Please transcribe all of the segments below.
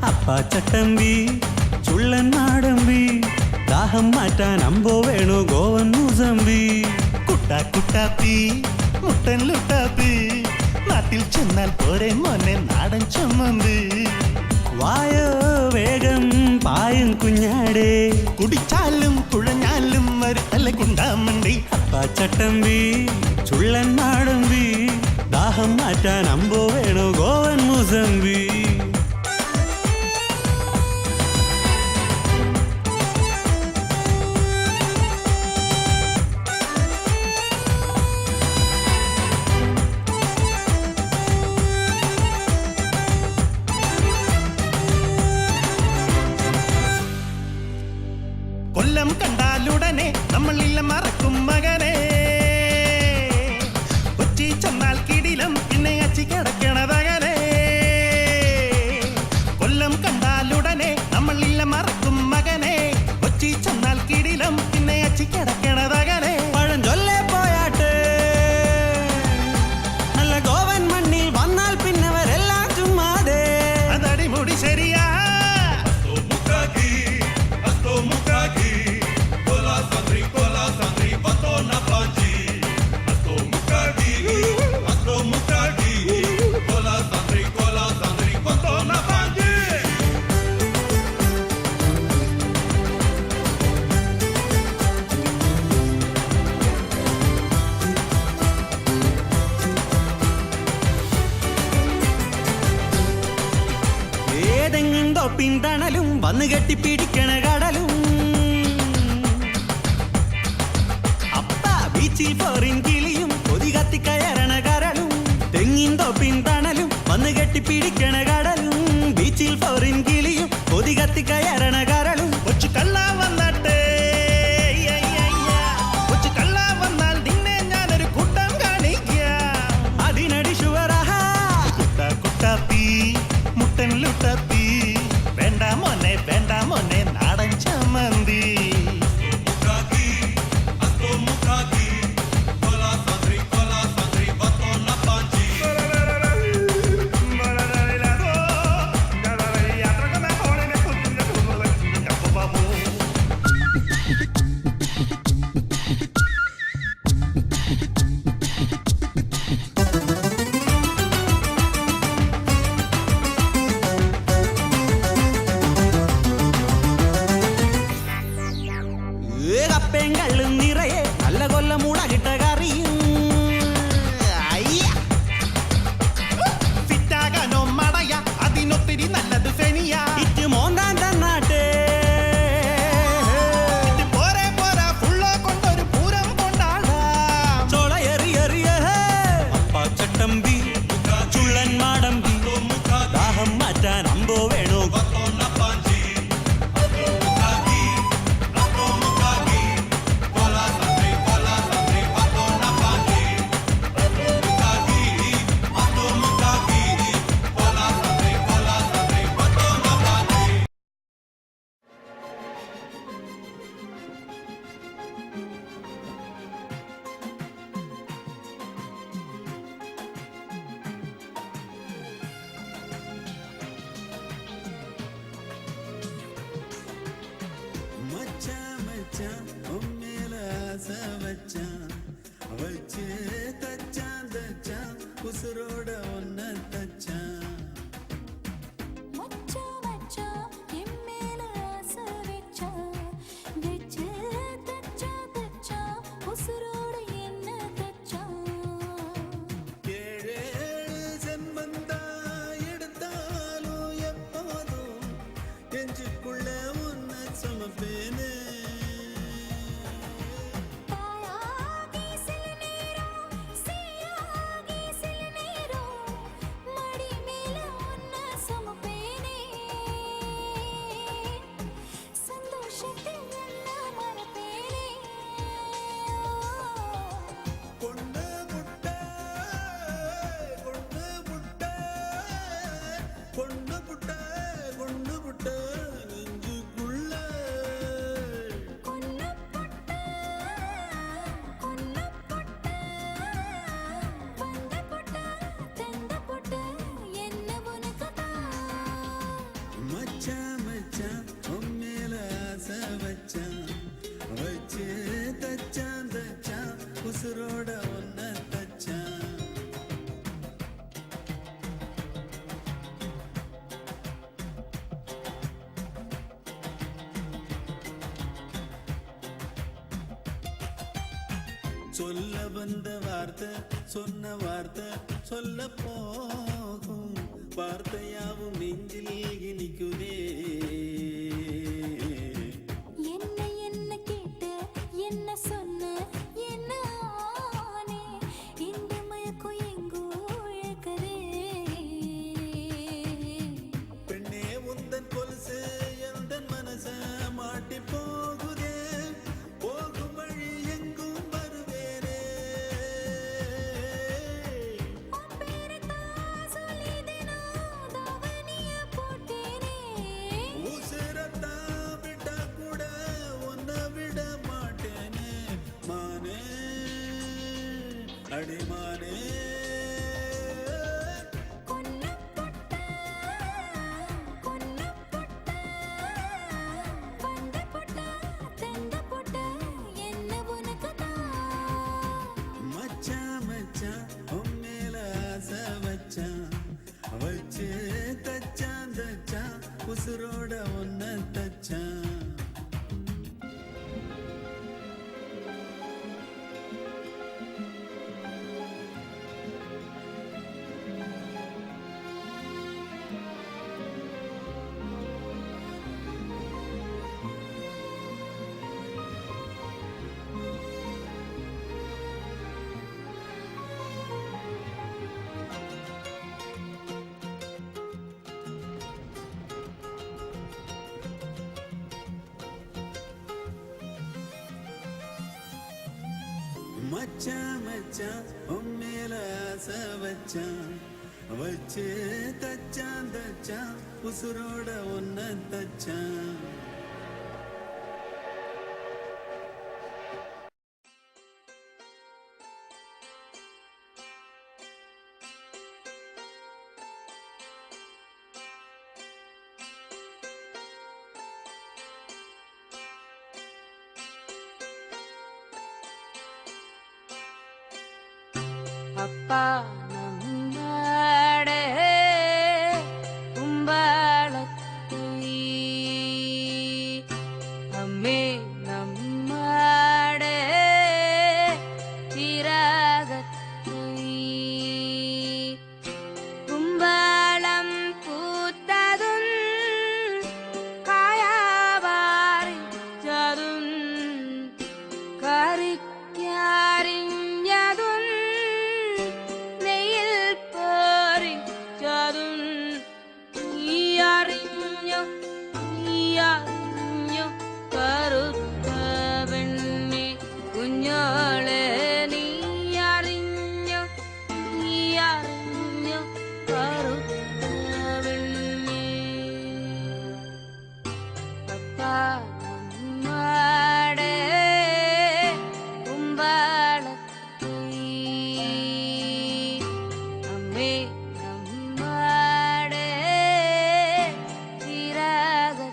അപ്പാച്ചട്ടമ്പി ചുള്ളൻ നാടമ്പി ദാഹം മാറ്റാൻ അമ്പോ വേണു ഗോവൻ മുസമ്പി കുട്ടാപ്പി മുട്ടൻ ലുട്ടാപ്പി നാട്ടിൽ ചെന്നാൽ പോരെ മോനെ നാടൻ ചമ്മന്തി വായോ വേഗം പായും കുഞ്ഞാടേ കുടിച്ചാലും കുഴഞ്ഞാലും വരുത്തല്ല കുണ്ടാമണ്ടി അപ്പാച്ചട്ടമ്പി ചുള്ളൻ നാടമ്പി ദാഹം മാറ്റാൻ അമ്പോ വേണു ഗോവൻ മുസമ്പി കൊല്ലം കണ്ടാലുടനെ നമ്മളില്ല മറക്കും മകനെ കൊച്ചി ചെന്നാൽ കിടിലം പിന്നെ അച്ചി കിടക്കണതകനെ കൊല്ലം കണ്ടാലുടനെ നമ്മളില്ല മറക്കും മകനെ കൊച്ചി ചെന്നാൽ കിടിലം പിന്നെ അച്ചി കിടക്കണതകനെ പഴഞ്ചൊല്ലേ പോയാട്ടെ നല്ല ഗോവൻ മണ്ണിൽ വന്നാൽ പിന്നവരെല്ലാം ചുമ്മാതെ അതടിമുടി ശരിയാ ഏതെങ്ങുണ്ടോ പിന്തണലും വന്നു കെട്ടിപ്പിടിക്കണ കടലും അപ്പ ബീച്ചിൽ ഫോറിൻ കിളിയും കൊതി കത്തി കയറണ കരളും തെങ്ങിന്തോ പിന്തണലും വന്നു കെട്ടിപ്പിടിക്കണ കടലും ബീച്ചിൽ ഫോറിൻ കിളിയും കൊതി കത്തി കയറണ കരളും കൊച്ചു കള്ള വന്നട്ടെ കൊച്ചു കള്ള വന്നാൽ നിന്നെ ഞാനൊരു കൂട്ടം കാണിക്കാം അതിനടി ഷുവറഹ കുട്ടാപ്പി മുട്ടൻ ലുട്ടാപ്പി വേണ്ട മോനെ നാടൻ ചമ്മന്തി കപ്പേങ്കള്ളും നിറയെ നല്ല കൊല്ലം മുളകിട്ട കറിയും ഫിറ്റാകാനോ മടയ അതിനൊത്തിരി നല്ലത് ഫെനിയ ഇറ്റ് മോന്താൻ തന്നാട്ടെ പോരാ ഫുള്ളോ കൊണ്ടൊരു പൂരം കൊണ്ടാടാം ചോള എറിയ അപ്പാച്ചട്ടമ്പി ചുള്ളൻ മാടമ്പി ദാഹം മാറ്റാൻ അമ്പോ വേണോ ഉസുരോട ഒന്ന തച്ചാ சொல்ல வந்த வார்த்தை சொன்ன வார்த்தை சொல்ல போகும் வார்த்தையாவும் நெஞ்சில் இனிக்குதே. என்ன என்ன கேட்ட என்ன சொன்ன என்ன ஆனே இந்த மயக்கம் எங்கோ இழக்கதே. பெண்ணே உந்தன் கொலுசு எந்தன் மனச மாட்டி போகுதே. போகும் வழி எங்கும் வருவேனே. உன் பேரைத்தான் சொல்லி தினம் தாவணிய போட்டேனே. உசிரத்தான் விட்டா கூட உன்னை விட மாட்டேனே. மானே அடிமானே கொன்னப்பட்ட வந்த பொட்ட தெந்த பொட்ட என்ன உனக்குதான். மச்சான் மச்சான் உன் மேல ஆசை வச்சான் வச்சு தச்சான் தச்சான் உசுரோட ஒன்ன தச்சான். மச்சான் மச்சான் உன் மேல ஆசை வச்சான் வச்சு தச்சான் தச்சான் உசுரோட ஒன்ன தச்சான். அப்பா நம்மாடே கும்பளத்தை அம்மே நம்மாடே திரகத்தை கும்பளம் பூத்ததும் காயாவாரிச்சதும் കറിക്കാരിഞ്ഞതും നെയ്യിൽ പൊരിച്ചതും നീ അറിഞ്ഞോ കറുത്ത പെണ്ണെ കുഞ്ഞോളെ നീ അറിഞ്ഞോ കറുത്ത പെണ്ണെ. അപ്പാ നമ്മടെ അമ്മേ നമ്മടെ തിരകത്തെ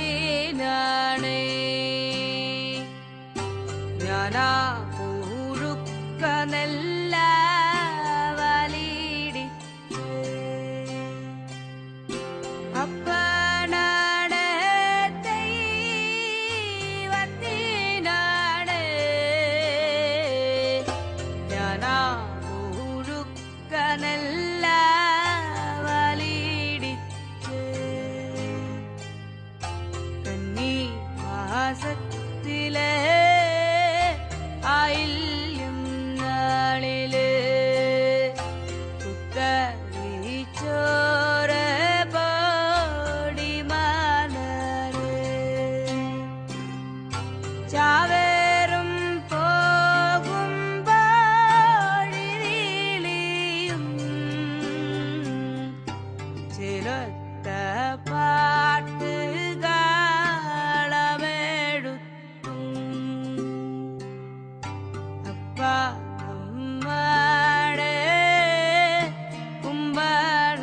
ദൈവത്തിനാണേ ഞാനാ പൂഴുക്ക നെല്ല വലിടിച്ച് അപ്പനാണ് ദൈവത്തിനാണേ ഞാനാ പൂഴുക്ക നെല്ല കന്നി മാസത്തിലെ ആയില്യം നാളില് പുത്തരിച്ചോര പൊടിമലര് ചാവേറും പോകുമ്പോഴിരിയും ചിരത്ത പാട്ടുകളമെടുത്തും അപ്പ നമ്മടെ കുമ്പള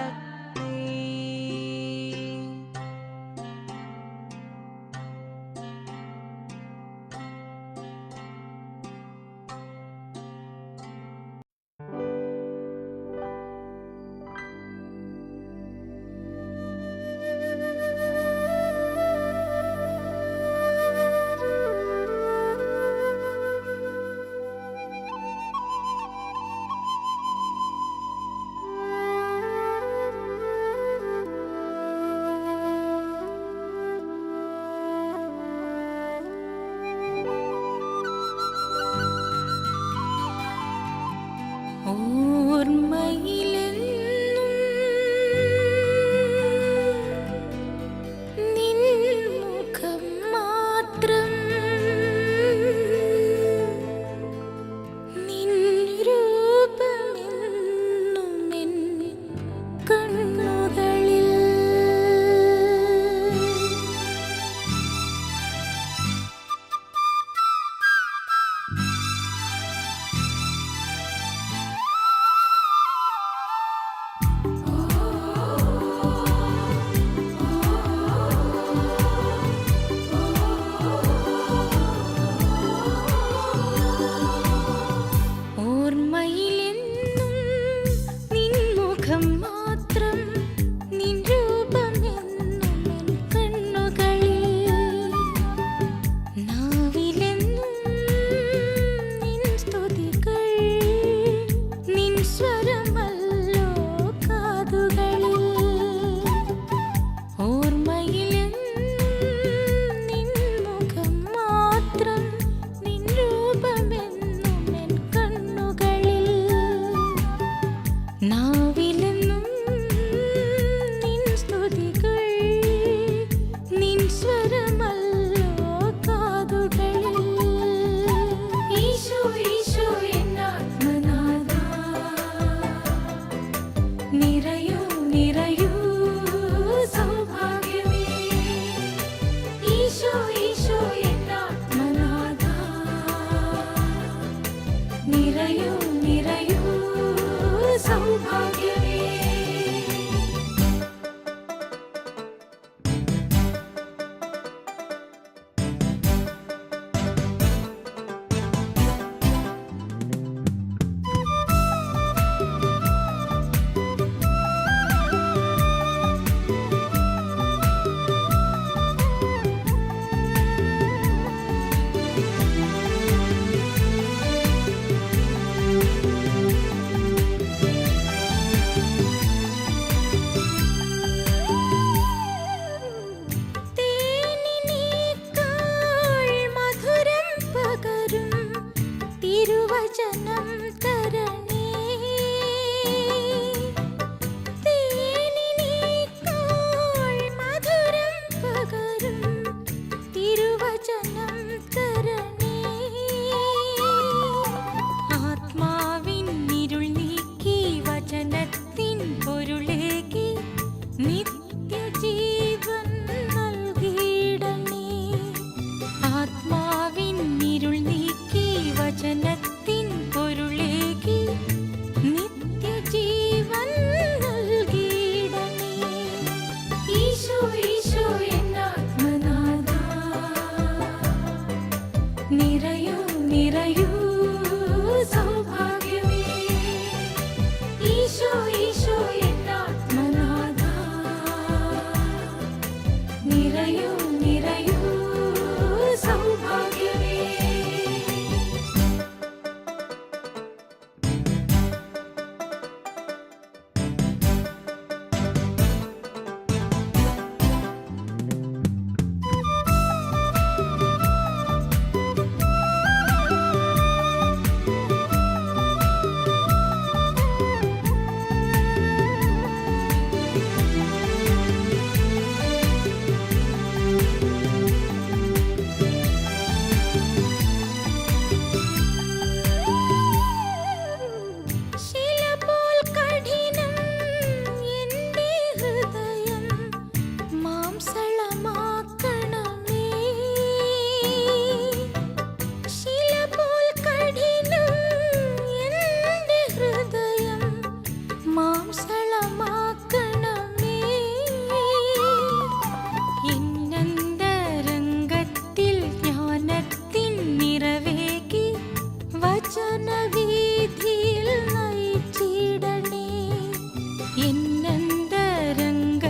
എന്നന്തരംഗത്തിൽ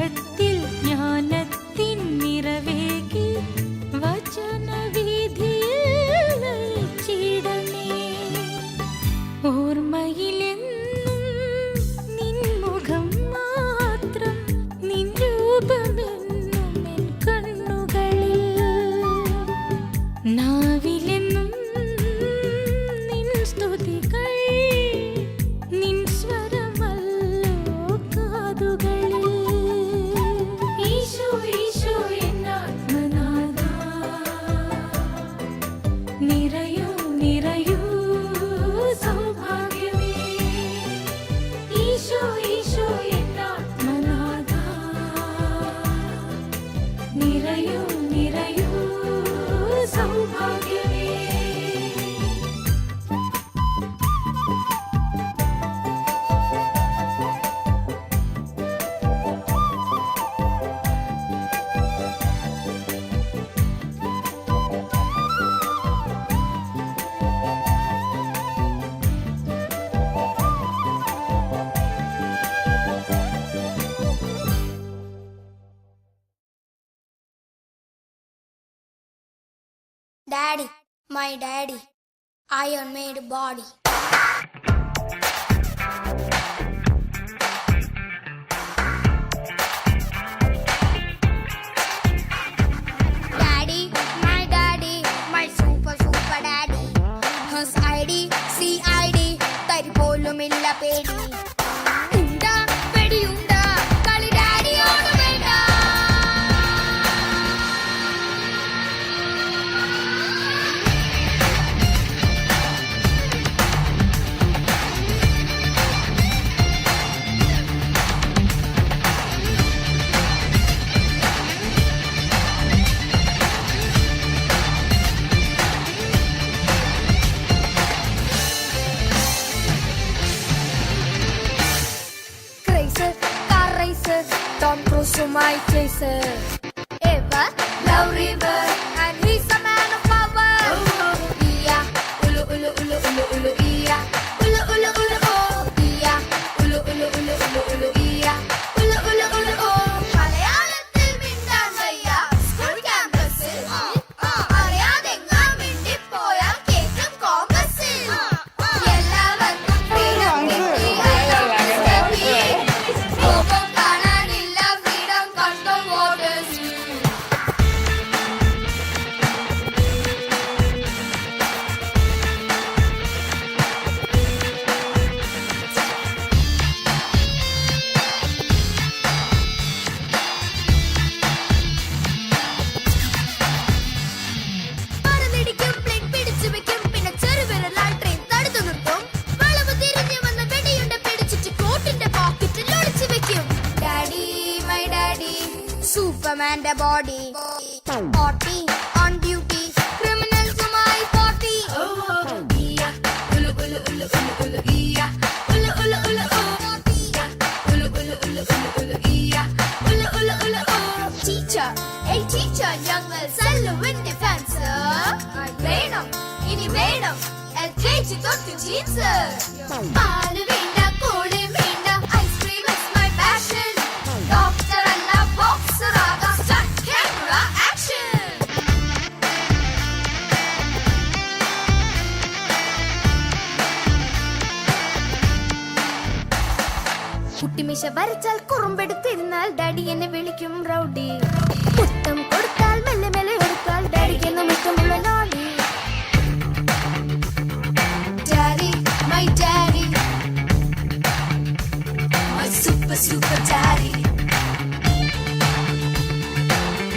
ജ്ഞാനത്തിൻ നിറവേകി വചനവീഥിയിൽ നയിച്ചിടണേ. ഓർമ്മയിലെന്നും നിൻ മുഖം മാത്രം, നിൻ രൂപമെന്നും എൻ കണ്ണുകളിൽ. നാവിലെന്നും നിൻ സ്തുതികൾ, നിൻ സ്വരമല്ലോ കാതുകളിൽ. ഈശോ ഈശോ എന്നാത്മനാഥ, നിറയൂ നിറയൂ സൗഭാഗ്യമേ. ഈശോ ഈശോ എന്നാത്മനാഥ, നിറയൂ നിറയൂ സൗഭാഗ്യമേ. Daddy, my daddy, iron made body. Daddy, my super daddy. His ID, CID, തരി പോലുമില്ല പേടി. ഉണ്ടാ വെടിയുണ്ടാ, കളി ഡാഡിയോട് വേണ്ട. Crazy, car racer, Tom Cruise to my chaser. Ever, love river, and he's a man of power. Iya, ulu ulu ulu ulu ulu iya, ulu ulu ulu oh iya, ulu ulu ulu ulu ulu iya, ulu ulu ulu oh. മലയാളത്തിൽ മിണ്ടാൻ വയ്യ school ക്യാമ്പസിൽ, അറിയാതെങ്ങാൻ മിണ്ടിപ്പോയാൽ കേൾക്കും കോമ്പസിൽ. എല്ലാവർക്കും freedom കിട്ടി, കോപം കാണാനില്ല freedom കണ്ടോ voters. മറന്നിടിക്കും, പ്ലേറ്റ് പിടിച്ചു വെക്കും, പിന്നെ ചെറുവിരലാൽ ട്രെയിൻ തടുത്തു നിർത്തും. വളവ് തിരിഞ്ഞു വന്ന വെടിയുണ്ട പിടിച്ചിട്ട് കോട്ടിന്റെ പോക്കറ്റിൽ ഒളിച്ചു വെക്കും. ഡാഡി, മൈ ഡാഡി, സൂപ്പർമാന്റെ ബോഡി. ഓട്ടി ഓൺ ഡ്യൂട്ടി, ക്രിമിനൽസുമായി പോട്ടി. ഇയ്യ, ഉലു ഉലു ഉലു ഉലു ഉലു ഇയ്യ, ഉലു ഉലു ഉലു ഓ. ഇയ്യ, ഉലു ഉലു ഉലു ഉലു ഉലു ഇയ്യ, ഉലു ഉലു ഉലു ഓ. ടീച്ചർ, hey teacher, ഞങ്ങൾ സെല്ലുവിൻ ഡിഫൻസ്. വേണം ഇനി വേണം LKG തൊട്ട് ജീൻസ്. പാല് വേണ്ട, കോളി വേണ്ട, ice cream is my passion. Doctor അല്ല ബോക്സർ ആകാം, സ്റ്റണ്ട് ക്യാമറ ആക്ഷൻ. കുട്ടിമീശ വരച്ചാൽ കുറുമ്പെടുത്തിരുന്നാൽ ഡാഡി എന്നെ വിളിക്കും റൗഡി. മുത്തം കൊടുത്താൽ മെല്ലെ മെല്ലെ എടുത്താൽ ഡാഡിക്ക് എന്നും ഇഷ്ടമുള്ള നോടി. Daddy, my daddy, my super daddy.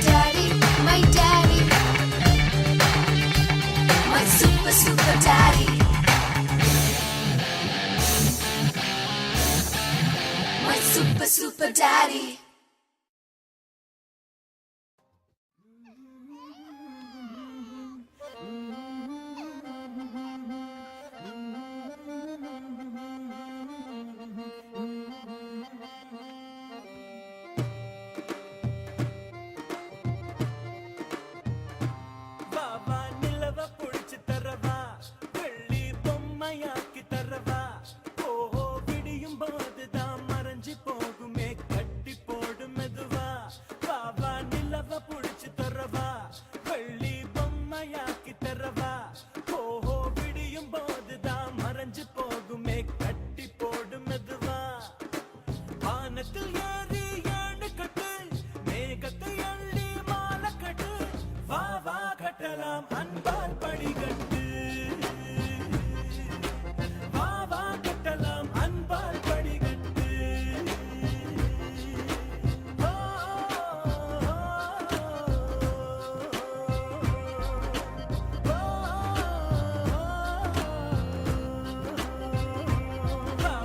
Daddy, my daddy, my super daddy. My super daddy. போது தான் மறைஞ்சு போ வானத்தில் ஏறி ஏண்டு கட்டு மேகத்தை அள்ளி மாலை கட்டு வா வா கட்டலாம் அன்பால் படிகட்டு வா வா கட்டலாம் அன்பால் படிகட்டு ஓ,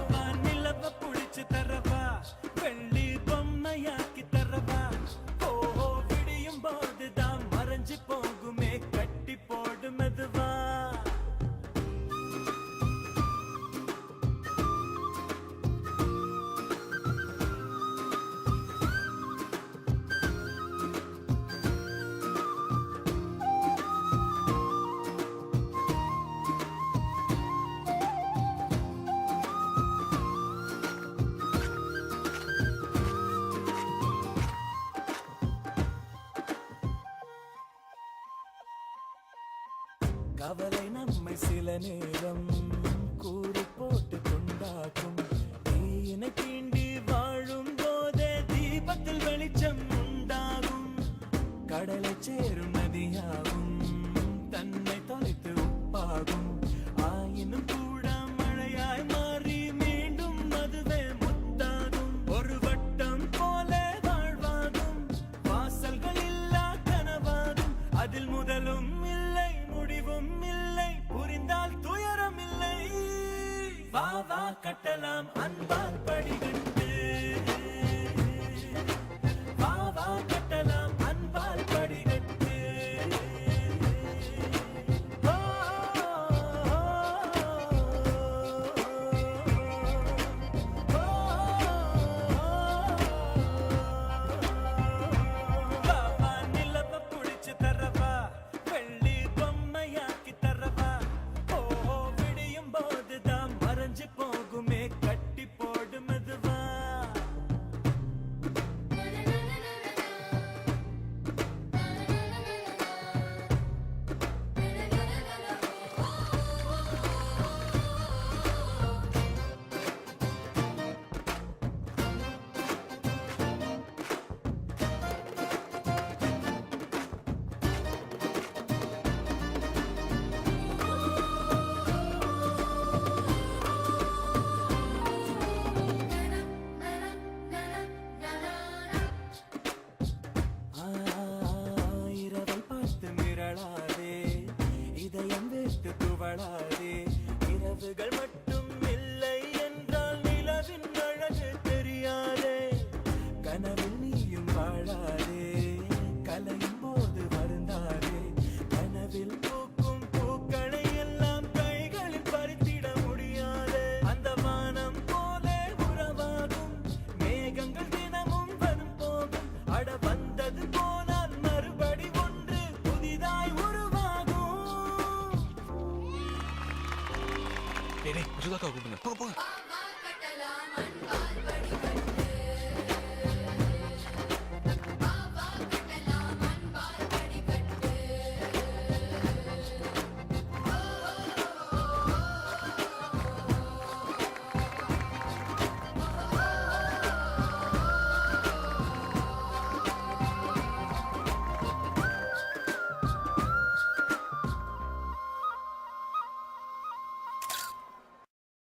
வா நிலவ புடிச்சு தரவா வெள்ளி பொம்மையாக்கி தரவா ஓ விடியும் போதுதான் மறைஞ்சு போகுமே கட்டி போடு மெதுவா கவலை நம்மை சில நேரம் கூறி போட்டு கொண்டாக்கும் தீயினை தீண்டி வாழும் போதே தீபத்தில் வெளிச்சம் உண்டாகும் கடலை சேரும் நதியாகும் தன்னை தொலைத்து உப்பாகும் ஆயினும் கூட மழையாய் மாறி மீண்டும் அதுவே முத்தாகும் ஒரு வட்டம் போல வாழ்வாகும் வாசல்கள் இல்லா கனவாகும் அதில் முதலும் இல்லை முடிவும் இல்லை புரிந்தால் துயரம் இல்லை வா வா கட்டலாம் அன்பால் படிகட்டு வா வா கட்டலாம் அன்பால் படிகட்டு ஓ, வா வா நிலவ புடிச்சு தரவா வெள்ளி பொம்மையாக்கி தரவா ஓ விடியும் போதுதான் மறைஞ்சு போகுமே கட்டி போடு மெதுவா இரவை பார்த்து மிரளாதே இதயம் வைத்து துவளாதே இரவுகள் மட்டும் இல்லை என்றால் நிலவின் அழகு தெரியாதே கனவில் நீயும் வாழாதே கலையும் போது வருந்தாதே கனவில் பூக்கும் பூக்களை எல்லாம் கைகளில் பறித்திட முடியாதே அந்த வானம் போல உறவாகும் மேகங்கள் தினமும் வரும் போகும் அட வந்தது போனால் மறுபடி ஒன்று புதிதாய் உருவாகும் டேய், டேய், மசூதாக்கா கூப்பிடுங்க. போங்க போங்க.